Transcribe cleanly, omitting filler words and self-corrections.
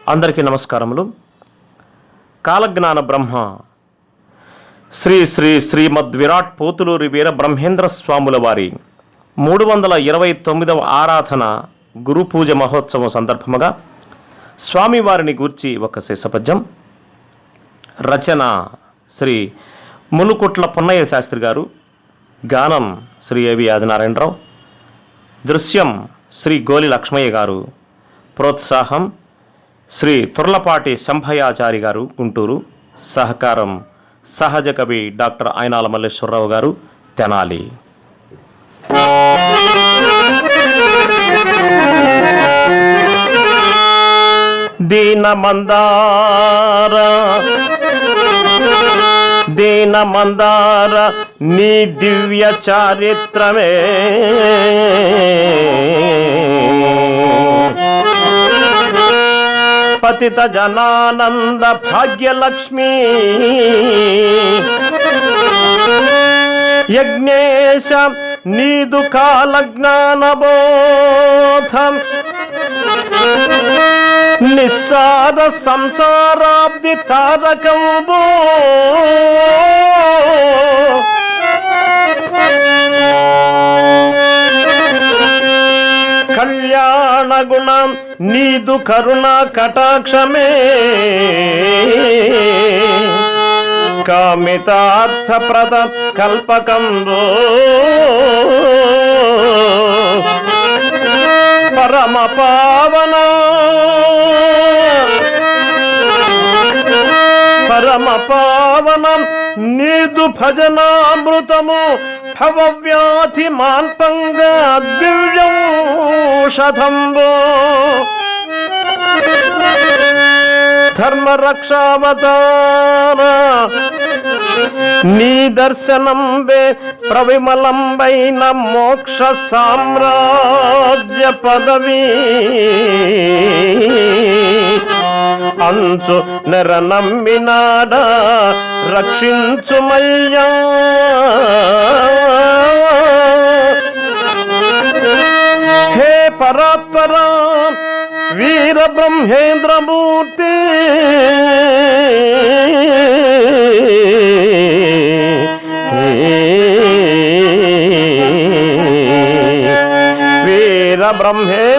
అందరికీ నమస్కారములు. కాలజ్ఞాన బ్రహ్మ శ్రీ శ్రీ శ్రీమద్ విరాట్ పోతులూరి వీర బ్రహ్మేంద్ర స్వాముల వారి 329వ ఆరాధన గురు పూజ మహోత్సవం సందర్భముగా స్వామివారిని గూర్చి ఒక శేషపద్యం. రచన శ్రీ మునుకుట్ల పొన్నయ్య శాస్త్రి గారు. గానం శ్రీ ఏవి ఆదినారాయణరావు. దృశ్యం శ్రీ గోలి లక్ష్మయ్య గారు. ప్రోత్సాహం శ్రీ తుర్లపాటి శంభయాచారి గారు గుంటూరు. సహకారం సహజ కవి డాక్టర్ అయినాల మల్లేశ్వరరావు గారు తెనాలి. దీన మందార నీ దివ్య చారిత్రమే పతిత జనానంద భాగ్యలక్ష్మి యజ్ఞేశ నీదు కాలజ్ఞాన బోధం నిస్సార సంసారాబ్ది తారకంబో కళ్యాణ గుణం నీదు కరుణ కటాక్షమే కామితార్థప్రద కల్పకంబో పరమ పావన నీదు భజనామృతము భవవ్యాధి మాన్పంగా దివ్యౌషధంబో ధర్మరక్షావతార నీ దర్శనంబే ప్రవిమలంబైన మోక్ష సామ్రాజ్య పదవి అంచు నెరనమ్మినాడ రక్షించుమయ్యా హే పరాత్పరా వీర బ్రహ్మేంద్రమూర్తి వీర బ్రహ్మేంద్రమూర్తి